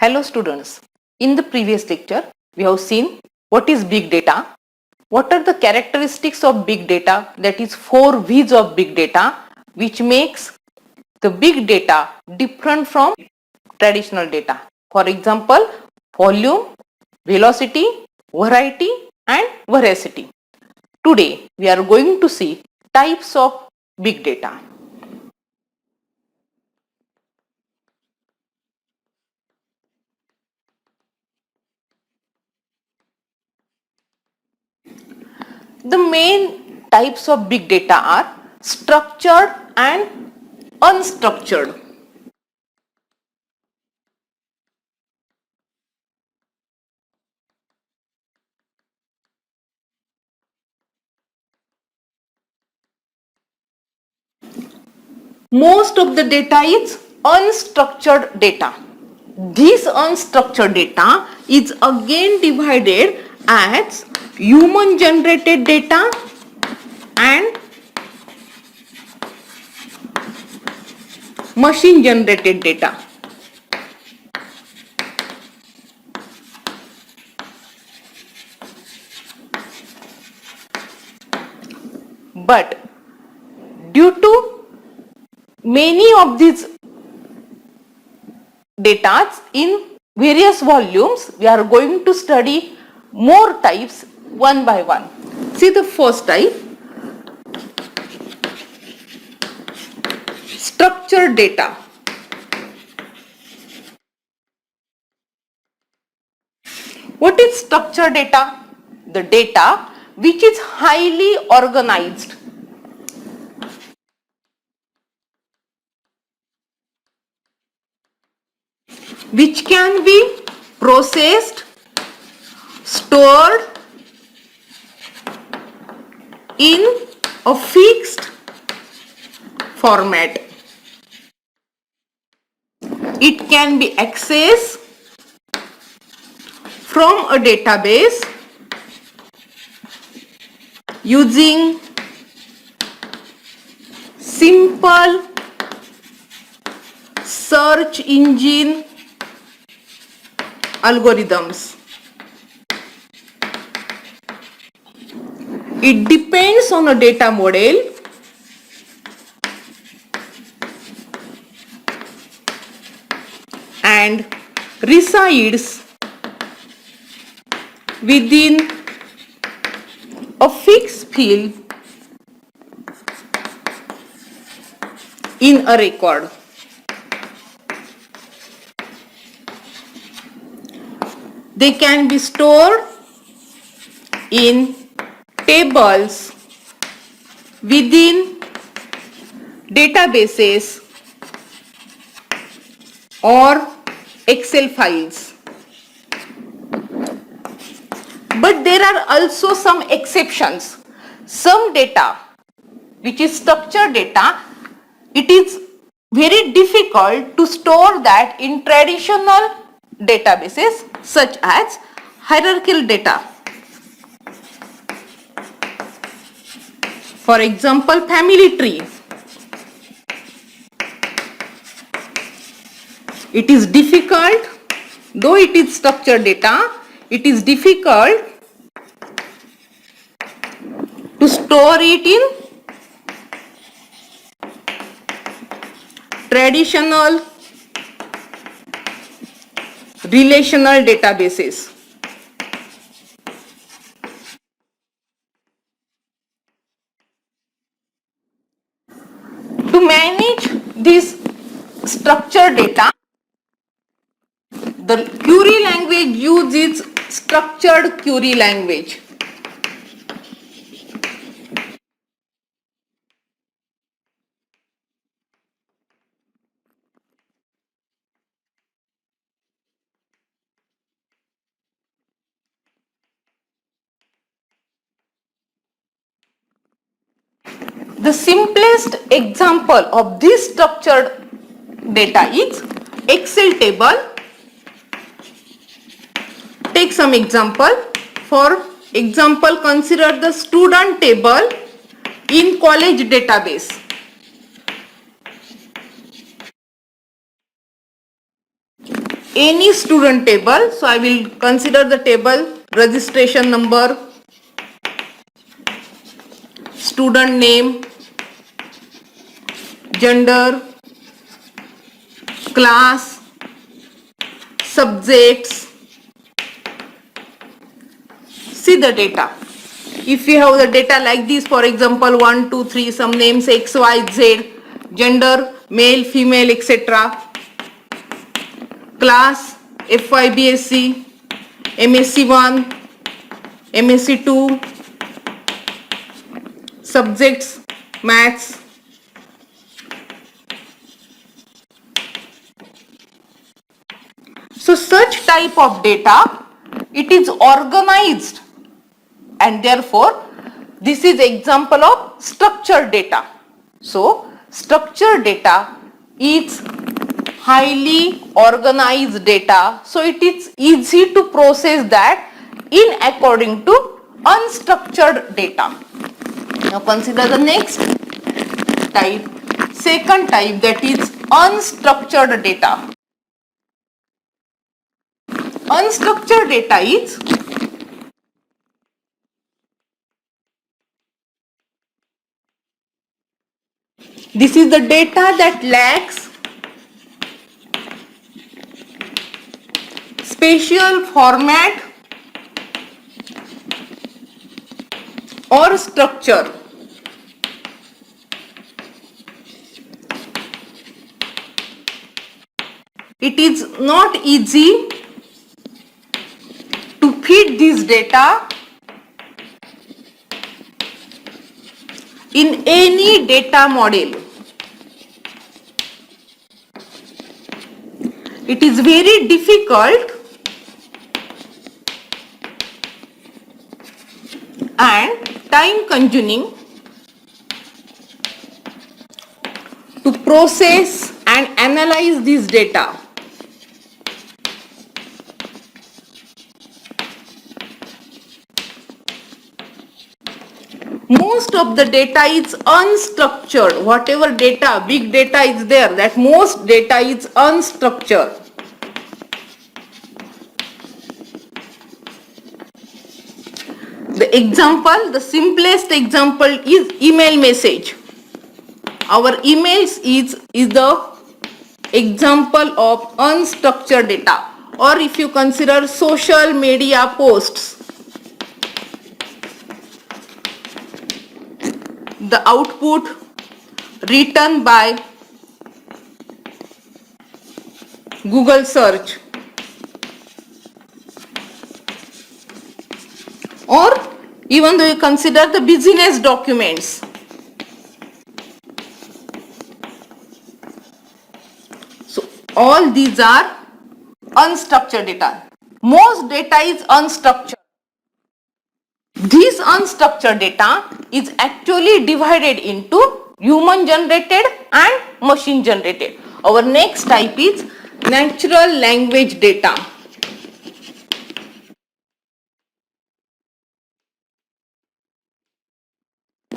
Hello students, in the previous lecture we have seen what is big data, what are the characteristics of big data, that is 4 V's of big data which makes the big data different from traditional data. For example, volume, velocity, variety and veracity. Today we are going to see types of big data. The main types of big data are structured and unstructured. Most of the data is unstructured data. This unstructured data is again divided as human generated data and machine generated data. But due to many of these data in various volumes, we are going to study more types one by one. See the first type, structured data. What is structured data? The data which is highly organized. Which can be processed, stored in a fixed format. It can be accessed from a database using simple search engine algorithms. It depends on a data model and resides within a fixed field in a record. They can be stored in tables within databases or Excel files. But there are also some exceptions. Some data which is structured data, it is very difficult to store that in traditional databases such as hierarchical data. For example, family tree. It is difficult, though it is structured data, it is difficult to store it in traditional relational databases. To manage this structured data, the query language uses structured query language. The simplest example of this structured data is Excel table. Take some example. For example, consider the student table in college database. any student table. So I will consider the table registration number, student name, gender, class, subjects. See the data. If we have the data like this, for example 1, 2, 3, some names X, Y, Z, gender, male, female, etc. Class, FYBSc, MSc1, MSc2, subjects, maths. So such type of data, it is organized, and therefore this is example of structured data. So structured data is highly organized data, so it is easy to process that in according to unstructured data. Now consider the next type, second type, that is unstructured data. Unstructured data is this is the data that lacks spatial format or structure. It is not easy to feed this data in any data model. It is very difficult and time consuming to process and analyze this data. Most of the data is unstructured. Whatever data, big data is there, that most data is unstructured. The example, the simplest example is email message. Our emails is the example of unstructured data. Or if you consider social media posts, the output written by Google search, or even though you consider the business documents. So all these are unstructured data. Most data is unstructured. This unstructured data is actually divided into human generated and machine generated. Our next type is natural language data.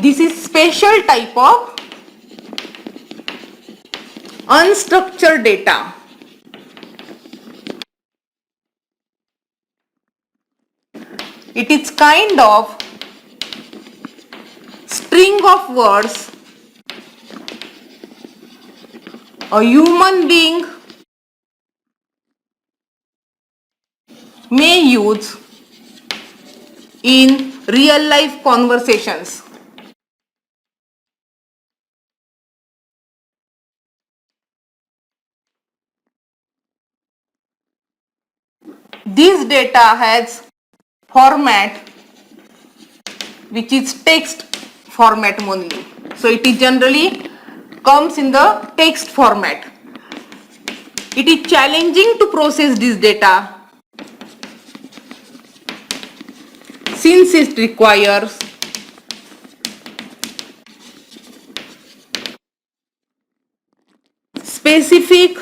This is special type of unstructured data. It is kind of string of words a human being may use in real life conversations. This data has format which is text format only. So it is generally comes in the text format. It is challenging to process this data since it requires specific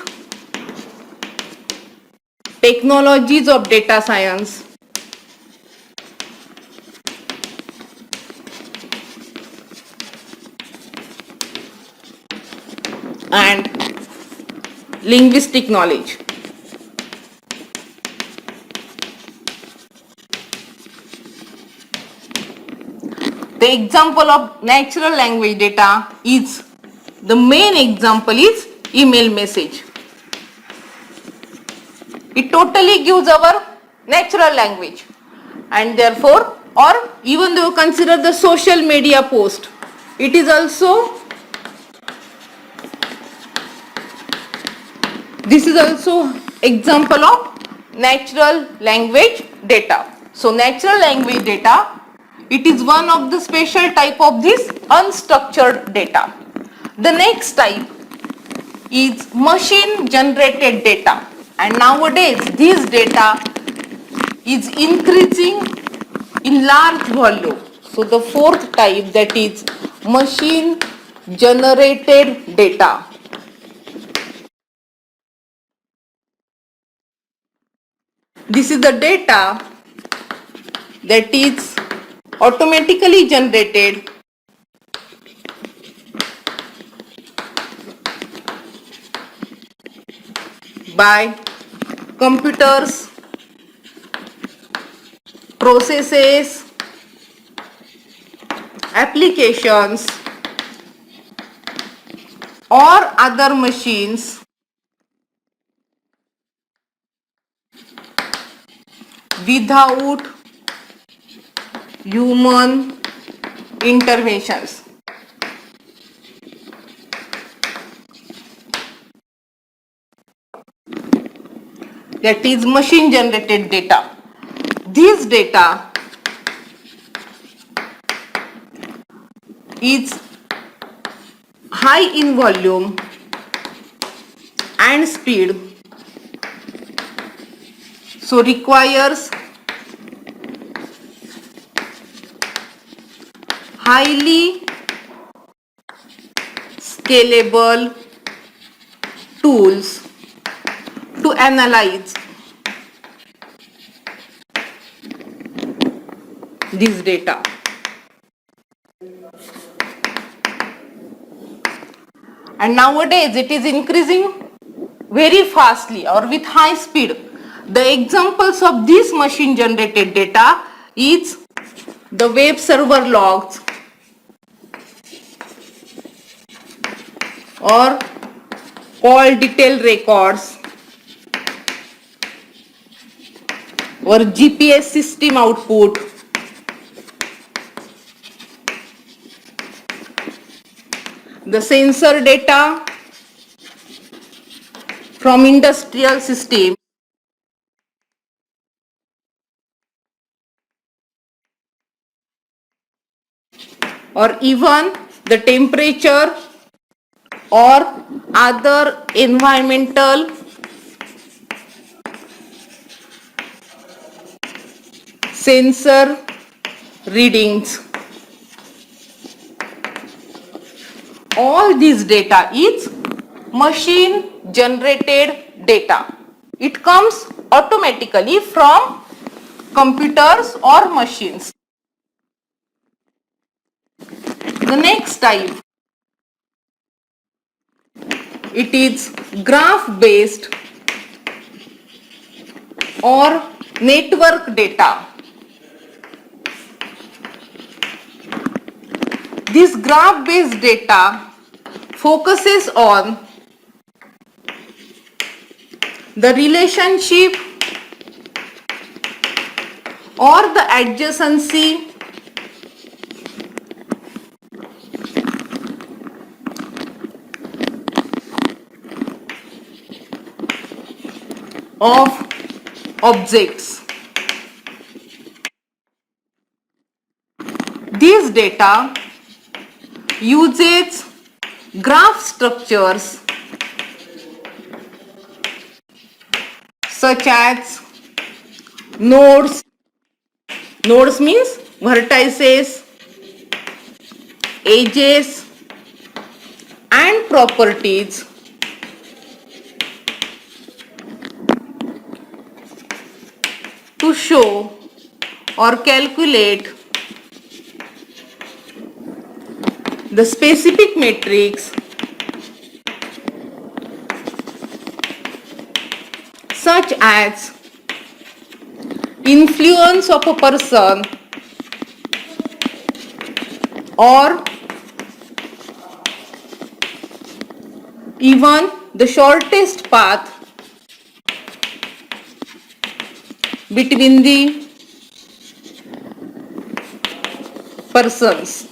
technologies of data science and linguistic knowledge. the example of natural language data is, the main example is email message. It totally gives our natural language, and therefore, or even though you consider the social media post, it is also, this is also example of natural language data. So natural language data, it is one of the special type of this unstructured data. The next type is machine generated data, and nowadays this data is increasing in large volume. So the fourth type, that is machine generated data. This is the data that is automatically generated by computers, processes, applications or other machines without human interventions. That is machine generated data. This data is high in volume and speed, so requires highly scalable tools to analyze this data. And nowadays it is increasing very fastly or with high speed. The examples of this machine generated data is the web server logs or call detail records or GPS system output, the sensor data from industrial system, or even the temperature or other environmental sensor readings. All this data is machine generated data. It comes automatically from computers or machines. The next type, it is graph based or network data. This graph based data focuses on the relationship or the adjacency of objects. This data uses graph structures such as nodes. Nodes means vertices, edges and properties to show or calculate the specific metrics such as influence of a person or even the shortest path between the persons.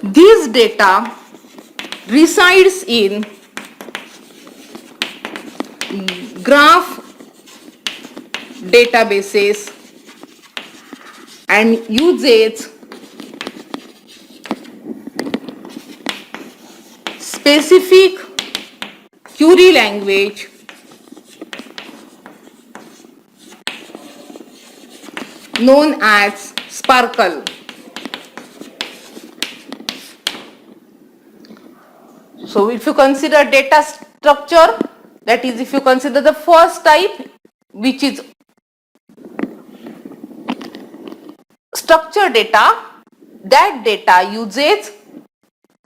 This data resides in graph databases and uses specific query language known as Sparkle. So if you consider data structure, that is if you consider the first type, which is structured data, that data uses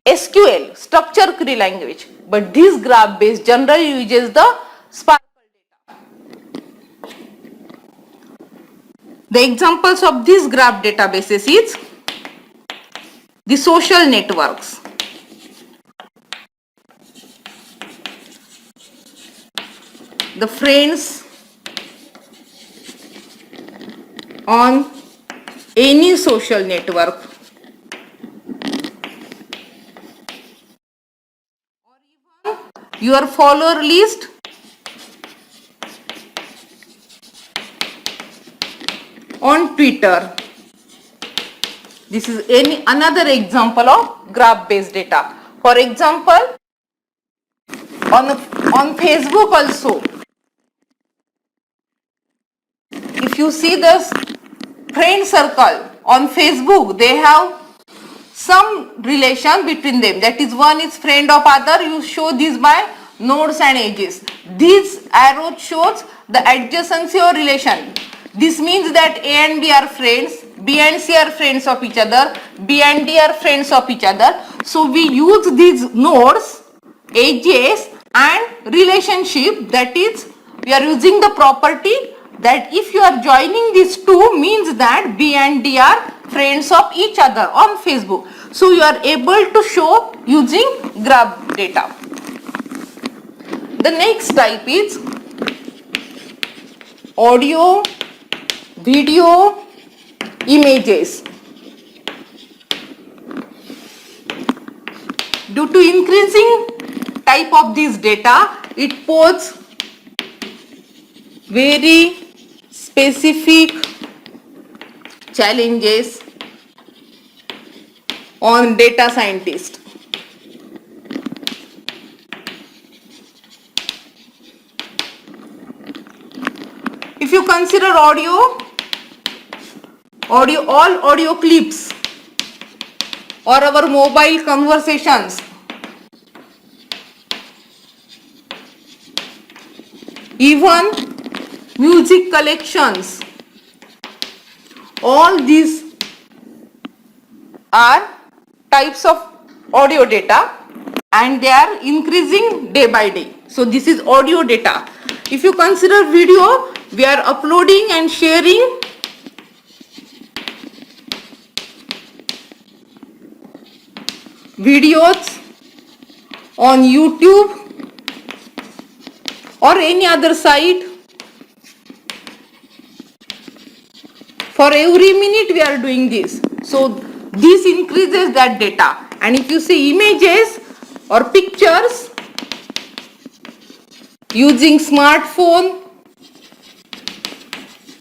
SQL, structure query language, but this graph base generally uses the Sparkle data. The examples of these graph databases is the social networks, the friends on any social network, or even your follower list on Twitter. This is another example of graph based data. For example, on Facebook also, if you see the friend circle on Facebook, they have some relation between them. That is, one is friend of other. You show this by nodes and edges. This arrow shows the adjacency or relation. This means that A and B are friends, B and C are friends of each other, B and D are friends of each other. So we use these nodes, edges and relationship, that is we are using the property that if you are joining these two means that B and D are friends of each other on Facebook. So you are able to show using graph data. The next type is audio, video, images. Due to increasing type of this data, it poses very specific challenges on data scientists. If you consider all audio clips or our mobile conversations, even music collections, all these are types of audio data and they are increasing day by day. So this is audio data. If you consider video, we are uploading and sharing videos on YouTube or any other site. For every minute we are doing this. So this increases that data. And if you see images or pictures using smartphone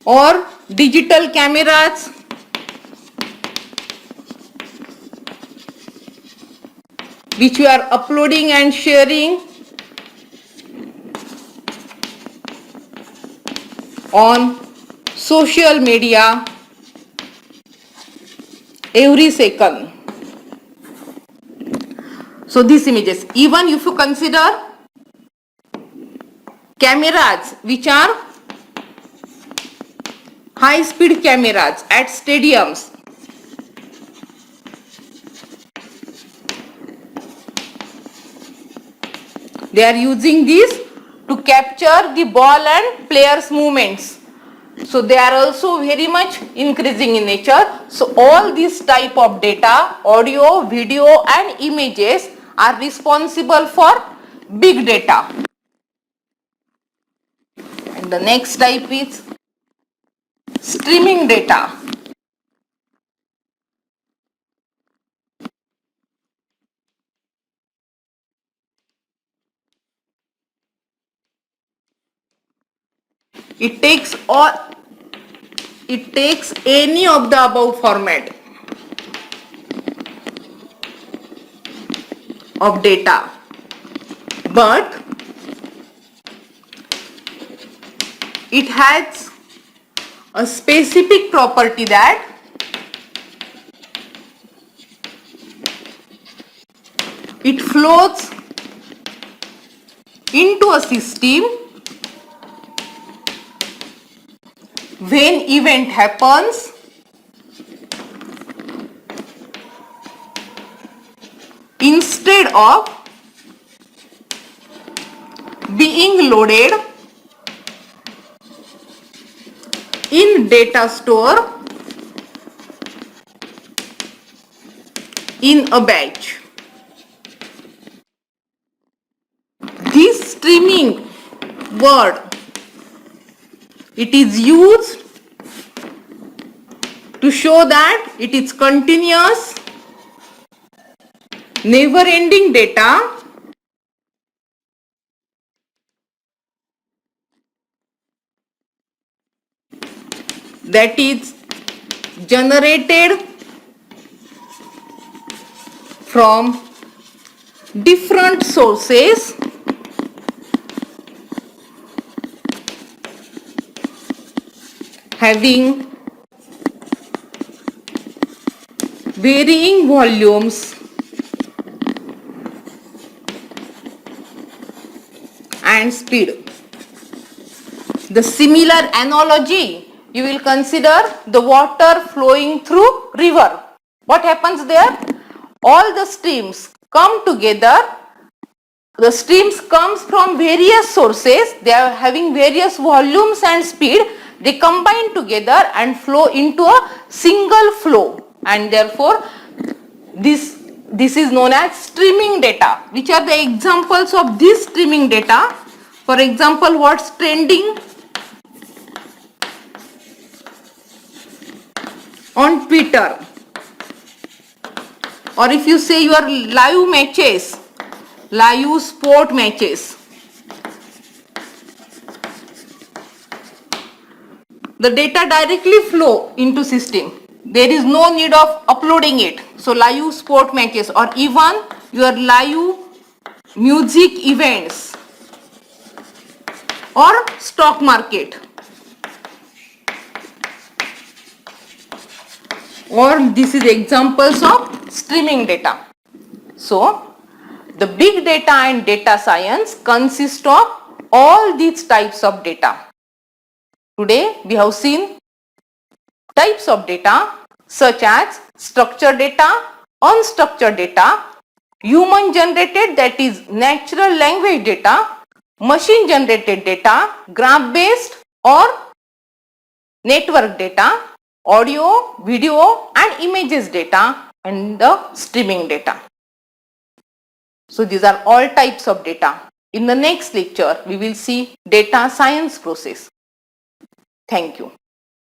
or digital cameras, which we are uploading and sharing on social media every second. So these images, even if you consider cameras which are high speed cameras at stadiums, they are using this to capture the ball and players' movements. So they are also very much increasing in nature. So all these type of data, audio, video and images are responsible for big data. And the next type is streaming data. It takes any of the above format of data, but it has a specific property that it flows into a system when event happens instead of being loaded in data store in a batch. This streaming word, it is used to show that it is continuous, never-ending data that is generated from different sources having varying volumes and speed. The similar analogy you will consider the water flowing through river. What happens there? All the streams come together. The streams comes from various sources. They are having various volumes and speed. They combine together and flow into a single flow, and therefore this is known as streaming data. Which are the examples of this streaming data? For example, what's trending on Twitter, or if you say your live matches, live sport matches, the data directly flow into system. There is no need of uploading it. So live sport matches or even your live music events or stock market, or this is examples of streaming data. So the big data and data science consist of all these types of data. Today we have seen types of data such as structured data, unstructured data, human generated, that is natural language data, machine generated data, graph based or network data, audio, video and images data, and the streaming data. So these are all types of data. In the next lecture, we will see data science process. Thank you.